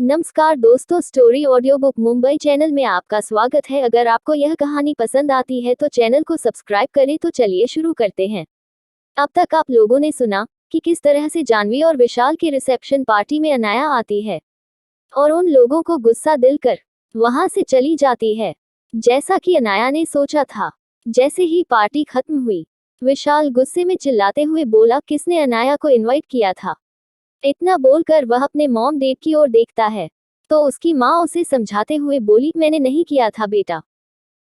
नमस्कार दोस्तों, story audio book Mumbai channel में आपका स्वागत है। अगर आपको यह कहानी पसंद आती है तो चैनल को सब्सक्राइब करें। तो चलिए शुरू करते हैं। अब तक आप लोगों ने सुना कि किस तरह से जाह्नवी और विशाल की रिसेप्शन पार्टी में अनाया आती है और उन लोगों को गुस्सा दिल कर वहां से चली जाती है, जैसा कि अनाया ने सोचा था। जैसे ही पार्टी खत्म हुई, विशाल गुस्से में चिल्लाते हुए बोला, किसने अनाया को इनवाइट किया था? इतना बोलकर वह अपने मॉम डैड की ओर देखता है तो उसकी माँ उसे समझाते हुए बोली, मैंने नहीं किया था बेटा,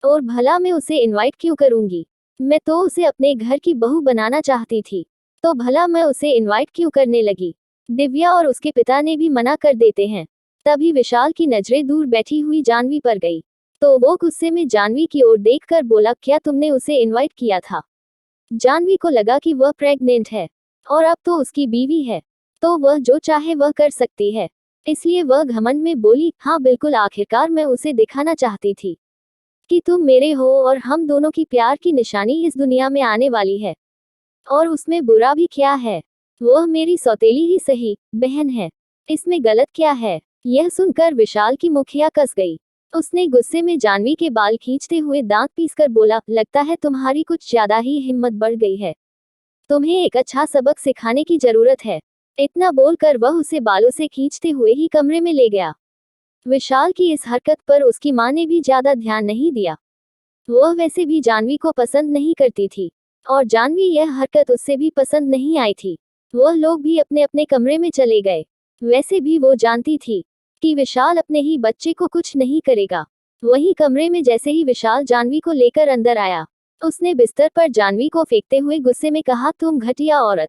और भला मैं उसे इनवाइट क्यों करूंगी? मैं तो उसे अपने घर की बहू बनाना चाहती थी, तो भला मैं उसे इनवाइट क्यों करने लगी? दिव्या और उसके पिता ने भी मना कर देते हैं। तभी विशाल की नजरें दूर बैठी हुई जाह्नवी पर गई तो वो गुस्से में जाह्नवी की ओर देखकर बोला, क्या तुमने उसे इनवाइट किया था? जाह्नवी को लगा कि वह प्रेग्नेंट है और अब तो उसकी बीवी है, तो वह जो चाहे वह कर सकती है। इसलिए वह घमंड में बोली, हाँ बिल्कुल, आखिरकार मैं उसे दिखाना चाहती थी कि तुम मेरे हो और हम दोनों की प्यार की निशानी इस दुनिया में आने वाली है। और उसमें बुरा भी क्या है? वह मेरी सौतेली ही सही बहन है, इसमें गलत क्या है? यह सुनकर विशाल की मुखिया कस गई। उसने गुस्से में जाह्नवी के बाल खींचते हुए दांत पीसकर बोला, लगता है तुम्हारी कुछ ज्यादा ही हिम्मत बढ़ गई है। तुम्हें एक अच्छा सबक सिखाने की जरूरत है। इतना बोलकर वह उसे बालों से खींचते हुए ही कमरे में ले गया। विशाल की इस हरकत पर उसकी मां ने भी ज्यादा ध्यान नहीं दिया। वह वैसे भी जाह्नवी को पसंद नहीं करती थी और जाह्नवी यह हरकत उससे भी पसंद नहीं आई थी। वह लोग भी अपने अपने कमरे में चले गए। वैसे भी वो जानती थी कि विशाल अपने ही बच्चे को कुछ नहीं करेगा। वहीं कमरे में जैसे ही विशाल जाह्नवी को लेकर अंदर आया, उसने बिस्तर पर जाह्नवी को फेंकते हुए गुस्से में कहा, तुम घटिया औरत,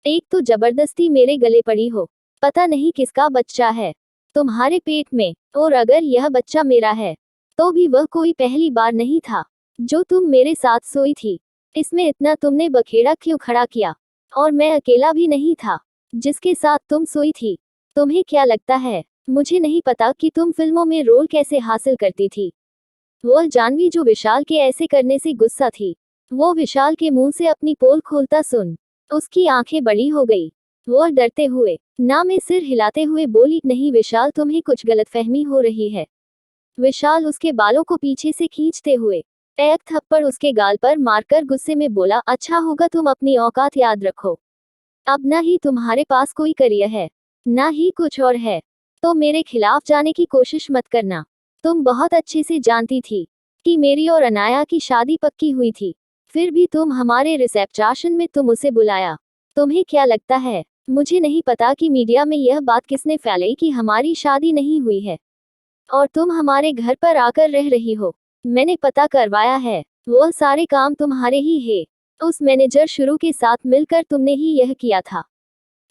एक तो जबरदस्ती मेरे गले पड़ी हो, पता नहीं किसका बच्चा है तुम्हारे पेट में, और अगर यह बच्चा मेरा है तो भी वह कोई पहली बार नहीं था जो तुम मेरे साथ सोई थी। इसमें इतना तुमने बखेड़ा क्यों खड़ा किया? और मैं अकेला भी नहीं था जिसके साथ तुम सोई थी। तुम्हें क्या लगता है मुझे नहीं पता कि तुम फिल्मों में रोल कैसे हासिल करती थी? वह जाह्नवी जो विशाल के ऐसे करने से गुस्सा थी, वो विशाल के मुंह से अपनी पोल खोलता सुन उसकी आंखें बड़ी हो गई। वह डरते हुए ना में सिर हिलाते हुए बोली, नहीं विशाल, तुम्हें कुछ गलतफहमी हो रही है। विशाल उसके बालों को पीछे से खींचते हुए एक थप्पड़ उसके गाल पर मारकर गुस्से में बोला, अच्छा होगा तुम अपनी औकात याद रखो। अब ना ही तुम्हारे पास कोई करियर है, ना ही कुछ और है, तो मेरे खिलाफ जाने की कोशिश मत करना। तुम बहुत अच्छे से जानती थी कि मेरी और अनाया की शादी पक्की हुई थी, फिर भी तुम हमारे रिसेप्शन में तुम उसे बुलाया। तुम्हें क्या लगता है मुझे नहीं पता कि मीडिया में यह बात किसने फैलाई कि हमारी शादी नहीं हुई है और तुम हमारे घर पर आकर रह रही हो? मैंने पता करवाया है, वह सारे काम तुम्हारे ही है। उस मैनेजर शुरू के साथ मिलकर तुमने ही यह किया था।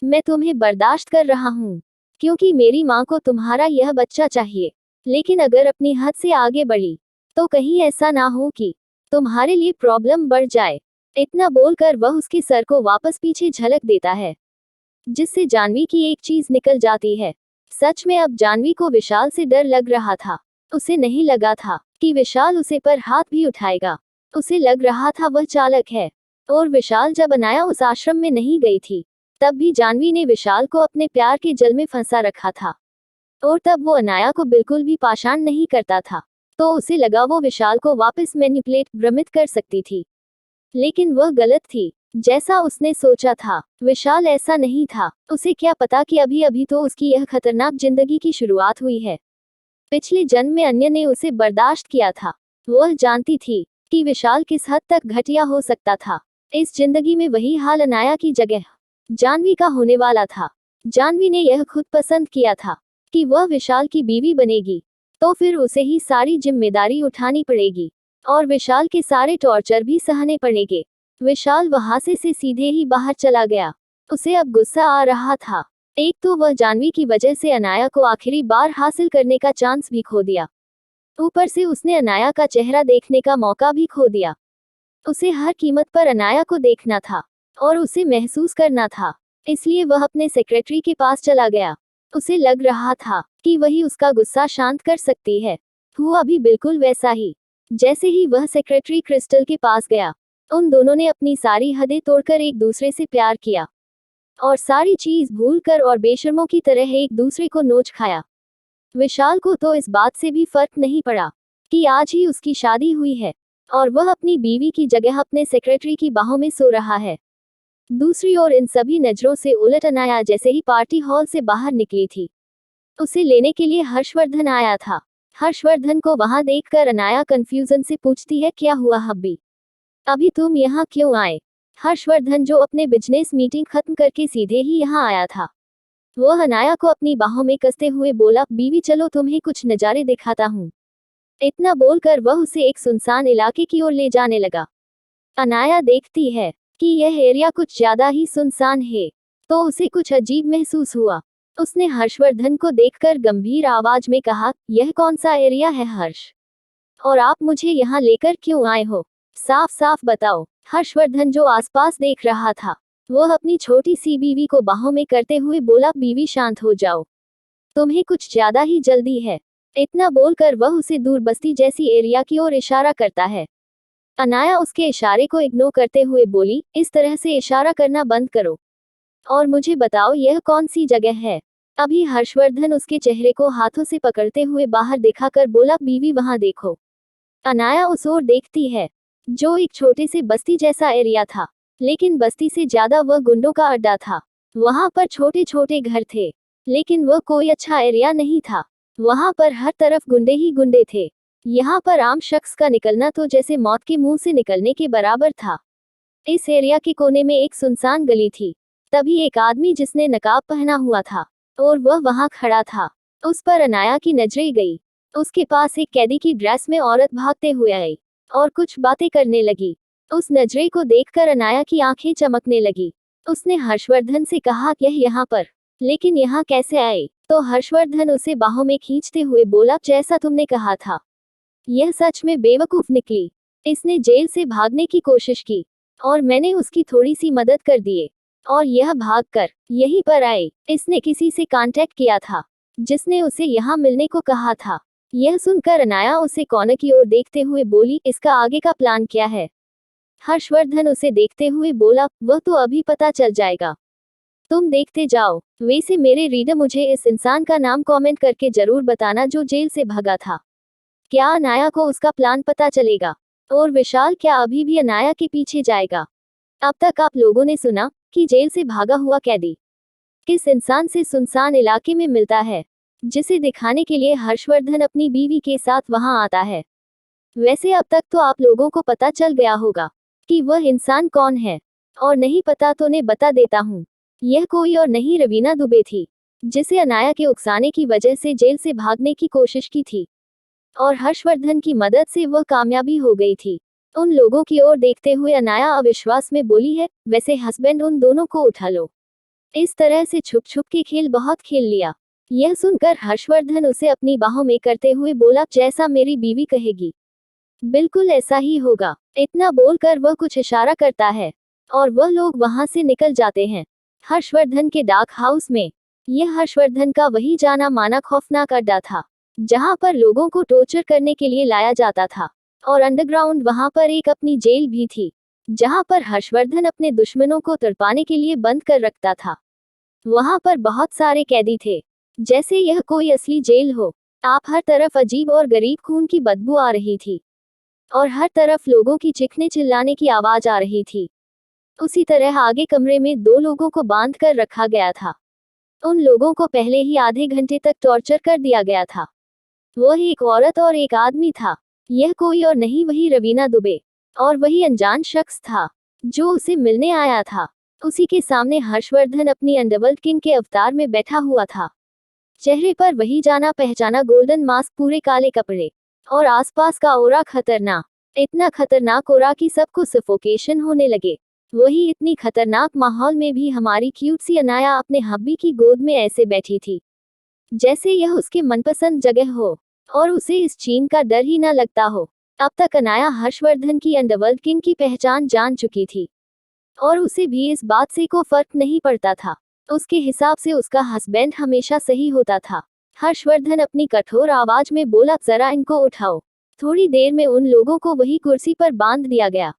मैं तुम्हें बर्दाश्त कर रहा हूँ क्योंकि मेरी माँ को तुम्हारा यह बच्चा चाहिए, लेकिन अगर अपनी हद से आगे बढ़ी तो कहीं ऐसा ना हो कि तुम्हारे लिए प्रॉब्लम बढ़ जाए। इतना बोलकर वह उसके सर को वापस पीछे झलक देता है, जिससे जाह्नवी की एक चीज निकल जाती है। सच में अब जाह्नवी को विशाल से डर लग रहा था। उसे नहीं लगा था कि विशाल उसे पर हाथ भी उठाएगा। उसे लग रहा था वह चालक है। और विशाल जब अनाया उस आश्रम में नहीं गई थी, तब भी जाह्नवी ने विशाल को अपने प्यार के जल में फंसा रखा था, और तब वो अनाया को बिल्कुल भी पाषाण नहीं करता था। तो उसे लगा वो विशाल को वापस मैनिपुलेट भ्रमित कर सकती थी, लेकिन वह गलत थी। जैसा उसने सोचा था, विशाल ऐसा नहीं था। उसे क्या पता कि अभी अभी तो उसकी यह खतरनाक जिंदगी की शुरुआत हुई है। पिछले जन्म में अन्य ने उसे बर्दाश्त किया था। वह जानती थी कि विशाल किस हद तक घटिया हो सकता था। इस जिंदगी में वही हाल अनाया की जगह जाह्नवी का होने वाला था। जाह्नवी ने यह खुद पसंद किया था कि वह विशाल की बीवी बनेगी, तो फिर उसे ही सारी जिम्मेदारी उठानी पड़ेगी और विशाल के सारे टॉर्चर भी सहने पड़ेंगे। विशाल वहां से सीधे ही बाहर चला गया। उसे अब गुस्सा आ रहा था। एक तो वह जाह्नवी की वजह से अनाया को आखिरी बार हासिल करने का चांस भी खो दिया, ऊपर से उसने अनाया का चेहरा देखने का मौका भी खो दिया। उसे हर कीमत पर अनाया को देखना था और उसे महसूस करना था, इसलिए वह अपने सेक्रेटरी के पास चला गया। उसे लग रहा था कि वही उसका गुस्सा शांत कर सकती है। हुआ भी बिल्कुल वैसा ही। जैसे ही वह सेक्रेटरी क्रिस्टल के पास गया, उन दोनों ने अपनी सारी हदें तोड़कर एक दूसरे से प्यार किया और सारी चीज भूलकर और बेशर्मों की तरह एक दूसरे को नोच खाया। विशाल को तो इस बात से भी फर्क नहीं पड़ा कि आज ही उसकी शादी हुई है और वह अपनी बीवी की जगह अपने सेक्रेटरी की बाहों में सो रहा है। दूसरी ओर इन सभी नजरों से उलट अनाया जैसे ही पार्टी हॉल से बाहर निकली थी, उसे लेने के लिए हर्षवर्धन आया था। हर्षवर्धन को वहां देखकर अनाया कंफ्यूजन से पूछती है, क्या हुआ हब्बी, अभी तुम यहाँ क्यों आए? हर्षवर्धन जो अपने बिजनेस मीटिंग खत्म करके सीधे ही यहाँ आया था, वह अनाया को अपनी बाहों में कसते हुए बोला, बीवी चलो तुम्हें कुछ नज़ारे दिखाता हूँ। इतना बोलकर वह उसे एक सुनसान इलाके की ओर ले जाने लगा। अनाया देखती है कि यह एरिया कुछ ज्यादा ही सुनसान है, तो उसे कुछ अजीब महसूस हुआ। उसने हर्षवर्धन को देखकर गंभीर आवाज में कहा, यह कौन सा एरिया है हर्ष, और आप मुझे यहाँ लेकर क्यों आए हो? साफ साफ बताओ। हर्षवर्धन जो आसपास देख रहा था, वह अपनी छोटी सी बीवी को बाहों में करते हुए बोला, बीवी शांत हो जाओ, तुम्हें कुछ ज्यादा ही जल्दी है। इतना बोलकर वह उसे दूर बस्ती जैसी एरिया की ओर इशारा करता है। अनाया उसके इशारे को इग्नोर करते हुए बोली, इस तरह से इशारा करना बंद करो और मुझे बताओ यह कौन सी जगह है। अभी हर्षवर्धन उसके चेहरे को हाथों से पकड़ते हुए बाहर दिखाकर बोला, बीवी वहां देखो। अनाया उस ओर देखती है, जो एक छोटे से बस्ती जैसा एरिया था, लेकिन बस्ती से ज्यादा वह गुंडों का अड्डा था। वहां पर छोटे छोटे घर थे, लेकिन वह कोई अच्छा एरिया नहीं था। वहां पर हर तरफ गुंडे ही गुंडे थे। यहाँ पर आम शख्स का निकलना तो जैसे मौत के मुंह से निकलने के बराबर था। इस एरिया के कोने में एक सुनसान गली थी। तभी एक आदमी जिसने नकाब पहना हुआ था और वह वहां खड़ा था, उस पर अनाया की नजरें गई। उसके पास एक कैदी की ड्रेस में औरत भागते हुए आई और कुछ बातें करने लगी। उस नजरे को देखकर अनाया की आंखें चमकने लगी। उसने हर्षवर्धन से कहा, यह यहाँ पर, लेकिन यहाँ कैसे आए? तो हर्षवर्धन उसे बाहों में खींचते हुए बोला, जैसा तुमने कहा था, यह सच में बेवकूफ निकली। इसने जेल से भागने की कोशिश की और मैंने उसकी थोड़ी सी मदद कर दिए और यह भागकर यहीं पर आए। इसने किसी से कांटेक्ट किया था जिसने उसे यहाँ मिलने को कहा था। यह सुनकर अनाया उसे कॉर्नर की ओर देखते हुए बोली, इसका आगे का प्लान क्या है? हर्षवर्धन उसे देखते हुए बोला, वह तो अभी पता चल जाएगा, तुम देखते जाओ। वैसे मेरे रीडर, मुझे इस इंसान का नाम कमेंट करके जरूर बताना जो जेल से भागा था। क्या अनाया को उसका प्लान पता चलेगा? और विशाल क्या अभी भी अनाया के पीछे जाएगा? अब तक आप लोगों ने सुना कि जेल से भागा हुआ कैदी किस इंसान से सुनसान इलाके में मिलता है, जिसे दिखाने के लिए हर्षवर्धन अपनी बीवी के साथ वहां आता है। वैसे अब तक तो आप लोगों को पता चल गया होगा कि वह इंसान कौन है, और नहीं पता तो ने बता देता हूँ। यह कोई और नहीं रवीना दुबे थी, जिसे अनाया के उकसाने की वजह से जेल से भागने की कोशिश की थी और हर्षवर्धन की मदद से वह कामयाबी हो गई थी। उन लोगों की ओर देखते हुए अनाया अविश्वास में बोली है, वैसे हस्बैंड उन दोनों को उठा लो। इस तरह से छुप छुप के खेल बहुत खेल लिया। यह सुनकर हर्षवर्धन उसे अपनी बाहों में करते हुए बोला, जैसा मेरी बीवी कहेगी बिल्कुल ऐसा ही होगा। इतना बोलकर वह कुछ इशारा करता है और वह लोग वहां से निकल जाते हैं। हर्षवर्धन के डाक हाउस में, यह हर्षवर्धन का वही जाना माना खौफनाक अड्डा था, जहां पर लोगों को टॉर्चर करने के लिए लाया जाता था। और अंडरग्राउंड वहां पर एक अपनी जेल भी थी, जहां पर हर्षवर्धन अपने दुश्मनों को तड़पाने के लिए बंद कर रखता था। वहां पर बहुत सारे कैदी थे, जैसे यह कोई असली जेल हो। आप हर तरफ अजीब और गरीब खून की बदबू आ रही थी और हर तरफ लोगों की चीखने चिल्लाने की आवाज आ रही थी। उसी तरह आगे कमरे में दो लोगों को बांध कर रखा गया था। उन लोगों को पहले ही आधे घंटे तक टॉर्चर कर दिया गया था। वह एक औरत और एक आदमी था। यह कोई और नहीं, वही रवीना दुबे और वही अनजान शख्स था जो उसे मिलने आया था। उसी के सामने हर्षवर्धन अपनी अंडरवर्ल्ड किंग के अवतार में बैठा हुआ था। चेहरे पर वही जाना पहचाना गोल्डन मास्क, पूरे काले कपड़े और आसपास का ओरा खतरनाक, इतना खतरनाक ओरा कि सबको सफोकेशन होने लगे। वही इतनी खतरनाक माहौल में भी हमारी क्यूट सी अनाया अपने हब्बी की गोद में ऐसे बैठी थी जैसे यह उसके मनपसंद जगह हो और उसे इस चीन का डर ही न लगता हो। अब तक अनाया हर्षवर्धन की अंडरवर्ल्ड किंग की पहचान जान चुकी थी और उसे भी इस बात से कोई फर्क नहीं पड़ता था। उसके हिसाब से उसका हस्बैंड हमेशा सही होता था। हर्षवर्धन अपनी कठोर आवाज में बोला, जरा इनको उठाओ। थोड़ी देर में उन लोगों को वही कुर्सी पर बांध दिया गया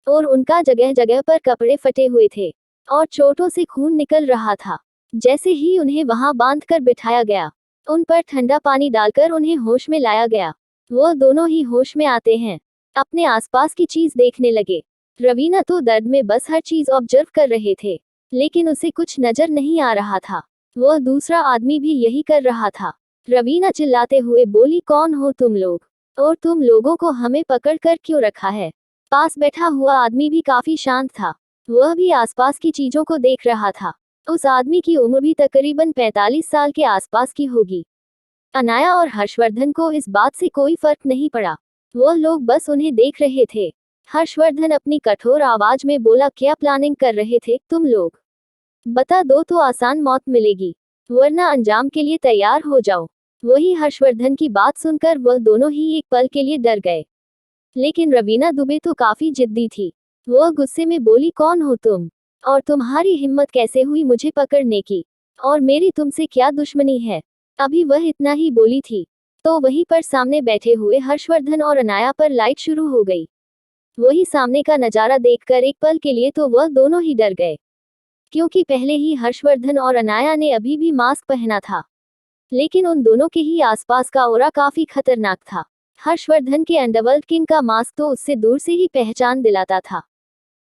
और उनका जगह जगह पर कपड़े फटे हुए थे और चोटों से खून निकल रहा था। जैसे ही उन्हें वहां बांध कर बिठाया गया, उन पर ठंडा पानी डालकर उन्हें होश में लाया गया। वह दोनों ही होश में आते हैं अपने आसपास की चीज देखने लगे। रवीना तो दर्द में बस हर चीज ऑब्जर्व कर रहे थे, लेकिन उसे कुछ नजर नहीं आ रहा था। वह दूसरा आदमी भी यही कर रहा था। रवीना चिल्लाते हुए बोली, कौन हो तुम लोग, और तुम लोगों को हमें पकड़ कर क्यों रखा है। पास बैठा हुआ आदमी भी काफी शांत था। वह भी आसपास की चीजों को देख रहा था। उस आदमी की उम्र भी तकरीबन 45 साल के आसपास की होगी। अनाया और हर्षवर्धन को इस बात से कोई फर्क नहीं पड़ा। वह लोग बस उन्हें देख रहे थे। हर्षवर्धन अपनी कठोर आवाज में बोला, क्या प्लानिंग कर रहे थे तुम लोग? बता दो तो आसान मौत मिलेगी, वरना अंजाम के लिए तैयार हो जाओ। वही हर्षवर्धन की बात सुनकर वह दोनों ही एक पल के लिए डर गए। लेकिन रवीना दुबे तो काफी जिद्दी थी। वह गुस्से में बोली, कौन हो तुम, और तुम्हारी हिम्मत कैसे हुई मुझे पकड़ने की, और मेरी तुमसे क्या दुश्मनी है। अभी वह इतना ही बोली थी तो वहीं पर सामने बैठे हुए हर्षवर्धन और अनाया पर लाइट शुरू हो गई। वही सामने का नजारा देखकर एक पल के लिए तो वह दोनों ही डर गए, क्योंकि पहले ही हर्षवर्धन और अनाया ने अभी भी मास्क पहना था। लेकिन उन दोनों के ही आसपास का ऑरा काफी खतरनाक था। हर्षवर्धन के अंडरवर्ल्ड किंग का मास्क तो उससे दूर से ही पहचान दिलाता था,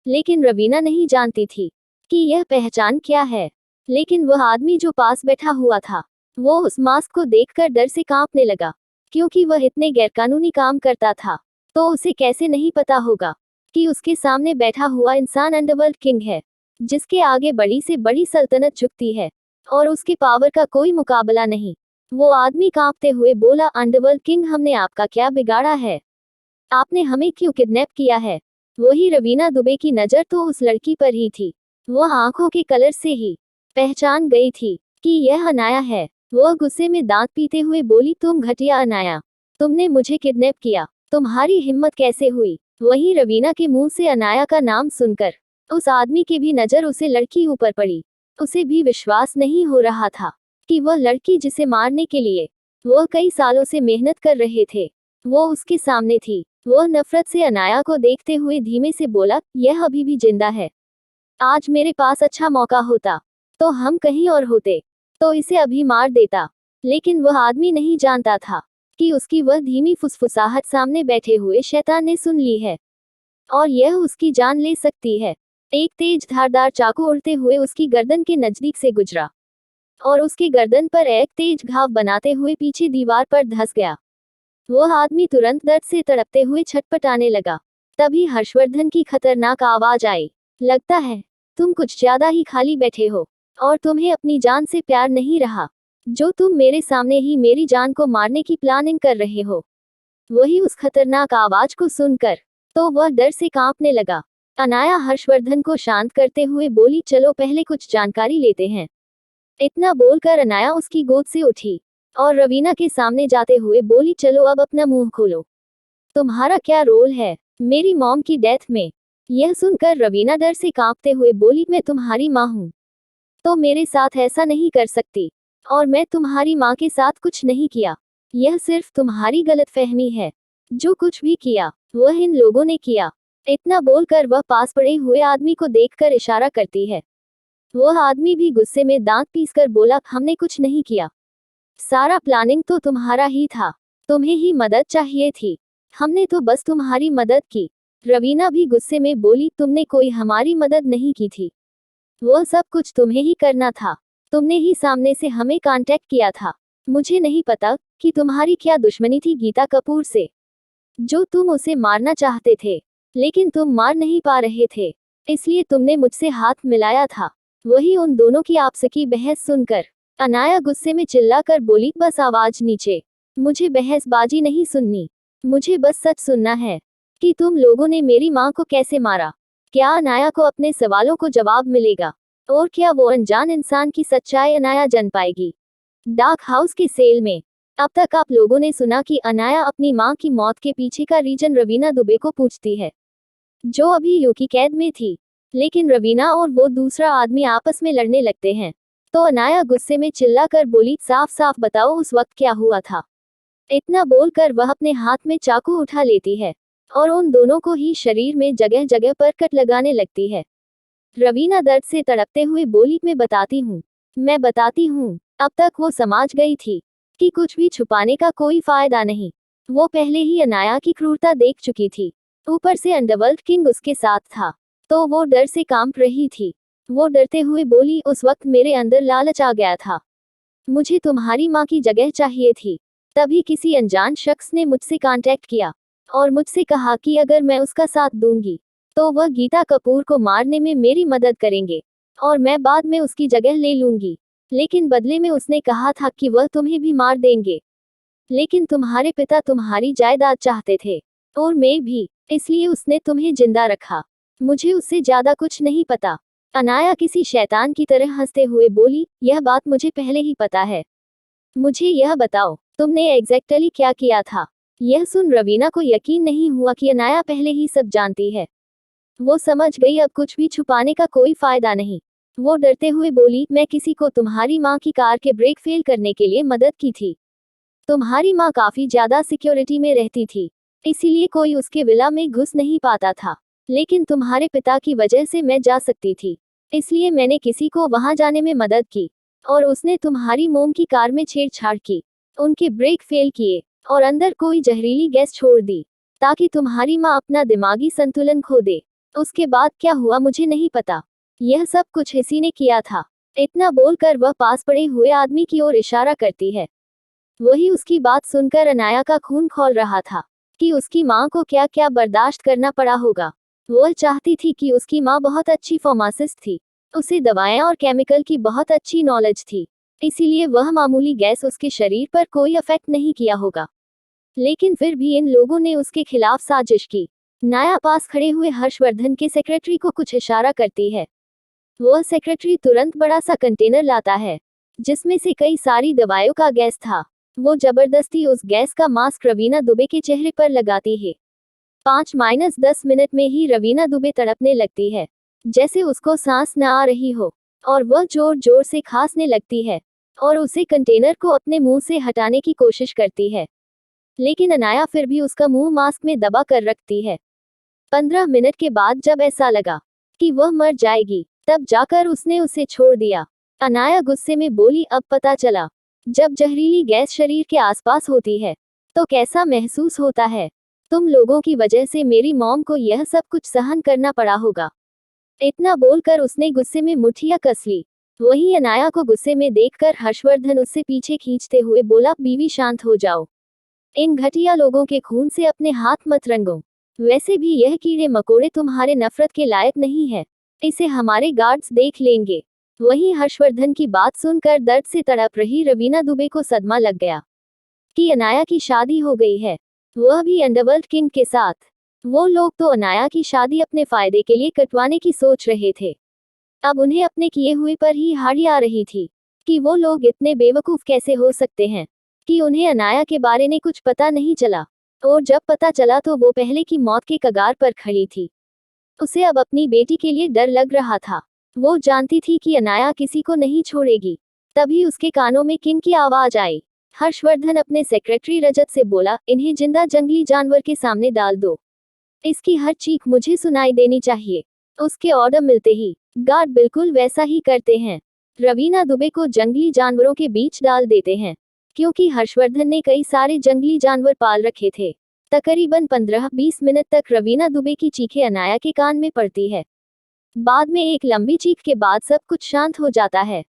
लेकिन रवीना नहीं जानती थी कि यह पहचान क्या है। लेकिन वह आदमी जो पास बैठा हुआ था, वो उस मास्क को देखकर डर से कांपने लगा, क्योंकि वह इतने गैरकानूनी काम करता था, तो उसे कैसे नहीं पता होगा कि उसके सामने बैठा हुआ इंसान अंडरवर्ल्ड किंग है, जिसके आगे बड़ी से बड़ी सल्तनत झुकती है और उसके पावर का कोई मुकाबला नहीं। वो आदमी कांपते हुए बोला, अंडरवर्ल्ड किंग, हमने आपका क्या बिगाड़ा है? आपने हमें क्यों किडनैप किया है? वही रवीना दुबे की नजर तो उस लड़की पर ही थी। वह आंखों के कलर से ही पहचान गई थी कि यह अनाया है। वह गुस्से में दांत पीते हुए बोली, तुम घटिया अनाया, तुमने मुझे किडनैप किया, तुम्हारी हिम्मत कैसे हुई? वहीं रवीना के मुंह से अनाया का नाम सुनकर उस आदमी की भी नजर उसे लड़की ऊपर पड़ी। उसे भी विश्वास नहीं हो रहा था कि वह लड़की जिसे मारने के लिए वह कई सालों से मेहनत कर रहे थे, वो उसके सामने थी। वह नफरत से अनाया को देखते हुए धीमे से बोला, यह अभी भी जिंदा है। आज मेरे पास अच्छा मौका होता तो हम कहीं और होते, तो इसे अभी मार देता। लेकिन वह आदमी नहीं जानता था कि उसकी वह धीमी फुसफुसाहट सामने बैठे हुए शैतान ने सुन ली है, और यह उसकी जान ले सकती है। एक तेज धारदार चाकू उड़ते हुए उसकी गर्दन के नजदीक से गुजरा और उसकी गर्दन पर एक तेज घाव बनाते हुए पीछे दीवार पर धंस गया। वह आदमी तुरंत दर्द से तड़पते हुए छटपटाने लगा। तभी हर्षवर्धन की खतरनाक आवाज आई, लगता है तुम कुछ ज्यादा ही खाली बैठे हो, और तुम्हें अपनी जान से प्यार नहीं रहा, जो तुम मेरे सामने ही मेरी जान को मारने की प्लानिंग कर रहे हो। वही उस खतरनाक आवाज को सुनकर तो वह डर से कांपने लगा। अनाया हर्षवर्धन को शांत करते हुए बोली, चलो पहले कुछ जानकारी लेते हैं। इतना बोलकर अनाया उसकी गोद से उठी और रवीना के सामने जाते हुए बोली, चलो अब अपना मुंह खोलो, तुम्हारा क्या रोल है मेरी मॉम की डेथ में? यह सुनकर रवीना डर से कांपते हुए बोली, मैं तुम्हारी माँ हूँ, तो मेरे साथ ऐसा नहीं कर सकती, और मैं तुम्हारी माँ के साथ कुछ नहीं किया। यह सिर्फ तुम्हारी गलतफहमी है। जो कुछ भी किया वह इन लोगों ने किया। इतना बोलकर वह पास पड़े हुए आदमी को देखकर इशारा करती है। वह आदमी भी गुस्से में दांत पीसकर बोला, हमने कुछ नहीं किया, सारा प्लानिंग तो तुम्हारा ही था, तुम्हें ही मदद चाहिए थी, हमने तो बस तुम्हारी मदद की। रवीना भी गुस्से में बोली, तुमने कोई हमारी मदद नहीं की थी, वह सब कुछ तुम्हें ही करना था, तुमने ही सामने से हमें कांटेक्ट किया था। मुझे नहीं पता कि तुम्हारी क्या दुश्मनी थी गीता कपूर से, जो तुम उसे मारना चाहते थे, लेकिन तुम मार नहीं पा रहे थे, इसलिए तुमने मुझसे हाथ मिलाया था। वही उन दोनों की आपस की बहस सुनकर अनाया गुस्से में चिल्लाकर बोली, बस आवाज नीचे, मुझे बहसबाजी नहीं सुननी, मुझे बस सच सुनना है कि तुम लोगों ने मेरी माँ को कैसे मारा। क्या अनाया को अपने सवालों को जवाब मिलेगा, और क्या वो अनजान इंसान की सच्चाई अनाया जान पाएगी? डार्क हाउस के सेल में अब तक आप लोगों ने सुना कि अनाया अपनी मां की मौत के पीछे का रीजन रवीना दुबे को पूछती है, जो अभी यूकी कैद में थी। लेकिन रवीना और वो दूसरा आदमी आपस में लड़ने लगते हैं, तो अनाया गुस्से में चिल्लाकर बोली, साफ साफ बताओ उस वक्त क्या हुआ था। इतना बोलकर वह अपने हाथ में चाकू उठा लेती है और उन दोनों को ही शरीर में जगह जगह पर कट लगाने लगती है। रवीना दर्द से तड़पते हुए बोली, मैं बताती हूँ। अब तक वो समझ गई थी कि कुछ भी छुपाने का कोई फायदा नहीं। वो पहले ही अनाया की क्रूरता देख चुकी थी, ऊपर से अंडरवर्ल्ड किंग उसके साथ था, तो वो डर से कांप रही थी। वो डरते हुए बोली, उस वक्त मेरे अंदर लालच आ गया था। मुझे तुम्हारी माँ की जगह चाहिए थी। तभी किसी अनजान शख्स ने मुझसे कांटेक्ट किया और मुझसे कहा कि अगर मैं उसका साथ दूंगी तो वह गीता कपूर को मारने में मेरी मदद करेंगे और मैं बाद में उसकी जगह ले लूंगी। लेकिन बदले में उसने कहा था कि वह तुम्हें भी मार देंगे। लेकिन तुम्हारे पिता तुम्हारी जायदाद चाहते थे और मैं भी, इसलिए उसने तुम्हें जिंदा रखा। मुझे उससे ज्यादा कुछ नहीं पता। अनाया किसी शैतान की तरह हंसते हुए बोली, यह बात मुझे पहले ही पता है। मुझे यह बताओ, तुमने एग्जैक्टली क्या किया था? यह सुन रवीना को यकीन नहीं हुआ कि अनाया पहले ही सब जानती है। वो समझ गई अब कुछ भी छुपाने का कोई फायदा नहीं। वो डरते हुए बोली, मैं किसी को तुम्हारी माँ की कार के ब्रेक फेल करने के लिए मदद की थी। तुम्हारी माँ काफी ज्यादा सिक्योरिटी में रहती थी, इसीलिए कोई उसके विला में घुस नहीं पाता था। लेकिन तुम्हारे पिता की वजह से मैं जा सकती थी, इसलिए मैंने किसी को वहां जाने में मदद की और उसने तुम्हारी मोम की कार में छेड़छाड़ की, उनके ब्रेक फेल किए और अंदर कोई जहरीली गैस छोड़ दी ताकि तुम्हारी माँ अपना दिमागी संतुलन खो दे। उसके बाद क्या हुआ मुझे नहीं पता। यह सब कुछ इसी ने किया था। इतना बोलकर वह पास पड़े हुए आदमी की ओर इशारा करती है। वही उसकी बात सुनकर अनाया का खून खौल रहा था कि उसकी माँ को क्या क्या बर्दाश्त करना पड़ा होगा। वह चाहती थी कि उसकी माँ बहुत अच्छी फार्मासिस्ट थी, उसे दवाएं और केमिकल की बहुत अच्छी नॉलेज थी, इसीलिए वह मामूली गैस उसके शरीर पर कोई इफेक्ट नहीं किया होगा। लेकिन फिर भी इन लोगों ने उसके खिलाफ साजिश की। नाया पास खड़े हुए हर्षवर्धन के सेक्रेटरी को कुछ इशारा करती है। वह सेक्रेटरी तुरंत बड़ा सा कंटेनर लाता है जिसमें से कई सारी दवाइयों का गैस था। वो जबरदस्ती उस गैस का मास्क रवीना दुबे के चेहरे पर लगाती है। 5-10 मिनट में ही रवीना दुबे तड़पने लगती है, जैसे उसको सांस न आ रही हो, और वह जोर जोर से खांसने लगती है और उसे कंटेनर को अपने मुंह से हटाने की कोशिश करती है। लेकिन अनाया फिर भी उसका मुंह मास्क में दबा कर रखती है। 15 मिनट के बाद जब ऐसा लगा कि वह मर जाएगी, तब जाकर उसने उसे छोड़ दिया। अनाया गुस्से में बोली, अब पता चला, जब जहरीली गैस शरीर के आसपास होती है तो कैसा महसूस होता है। तुम लोगों की वजह से मेरी मॉम को यह सब कुछ सहन करना पड़ा होगा। इतना बोलकर उसने गुस्से में मुठ्ठियां कस ली। वहीं अनाया को गुस्से में देखकर हर्षवर्धन उससे पीछे खींचते हुए बोला, बीवी शांत हो जाओ। इन घटिया लोगों के खून से अपने हाथ मत रंगो। वैसे भी यह कीड़े मकोड़े तुम्हारे नफरत के लायक नहीं है, इसे हमारे गार्ड्स देख लेंगे। वहीं हर्षवर्धन की बात सुनकर दर्द से तड़प रही रवीना दुबे को सदमा लग गया कि अनाया की शादी हो गई है, वह भी अंडरवर्ल्ड किंग के साथ। वो लोग तो अनाया की शादी अपने फायदे के लिए कटवाने की सोच रहे थे। अब उन्हें अपने किए हुए पर ही हाड़ी आ रही थी कि वो लोग इतने बेवकूफ कैसे हो सकते हैं कि उन्हें अनाया के बारे में कुछ पता नहीं चला, और जब पता चला तो वो पहले की मौत के कगार पर खड़ी थी। उसे अब अपनी बेटी के लिए डर लग रहा था। वो जानती थी कि अनाया किसी को नहीं छोड़ेगी। तभी उसके कानों में किंग की आवाज आई। हर्षवर्धन अपने सेक्रेटरी रजत से बोला, इन्हें जिंदा जंगली जानवर के सामने डाल दो। इसकी हर चीख मुझे सुनाई देनी चाहिए। उसके ऑर्डर मिलते ही गार्ड बिल्कुल वैसा ही करते हैं। रवीना दुबे को जंगली जानवरों के बीच डाल देते हैं, क्योंकि हर्षवर्धन ने कई सारे जंगली जानवर पाल रखे थे। तकरीबन 15-20 मिनट तक रवीना दुबे की चीखें अनाया के कान में पड़ती है। बाद में एक लंबी चीख के बाद सब कुछ शांत हो जाता है।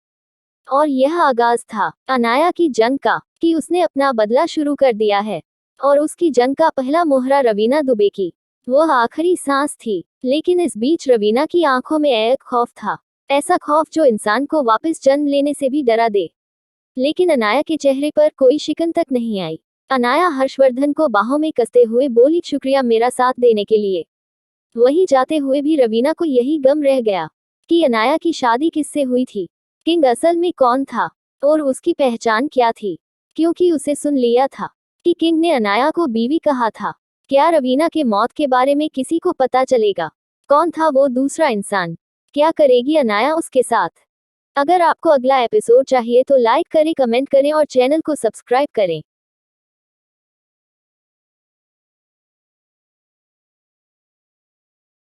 और यह आगाज था अनाया की जंग का, कि उसने अपना बदला शुरू कर दिया है। और उसकी जंग का पहला मोहरा रवीना दुबे की वह आखिरी सांस थी। लेकिन इस बीच रवीना की आंखों में एक खौफ था, ऐसा खौफ जो इंसान को वापस जन्म लेने से भी डरा दे। लेकिन अनाया के चेहरे पर कोई शिकन तक नहीं आई। अनाया हर्षवर्धन को बाहों में कसते हुए बोली, शुक्रिया मेरा साथ देने के लिए। वहीं जाते हुए भी रवीना को यही गम रह गया कि अनाया की शादी किससे हुई थी, किंग असल में कौन था और उसकी पहचान क्या थी, क्योंकि उसे सुन लिया था कि किंग ने अनाया को बीवी कहा था। क्या रवीना के मौत के बारे में किसी को पता चलेगा? कौन था वो दूसरा इंसान? क्या करेगी अनाया उसके साथ? अगर आपको अगला एपिसोड चाहिए तो लाइक करें, कमेंट करें और चैनल को सब्सक्राइब करें।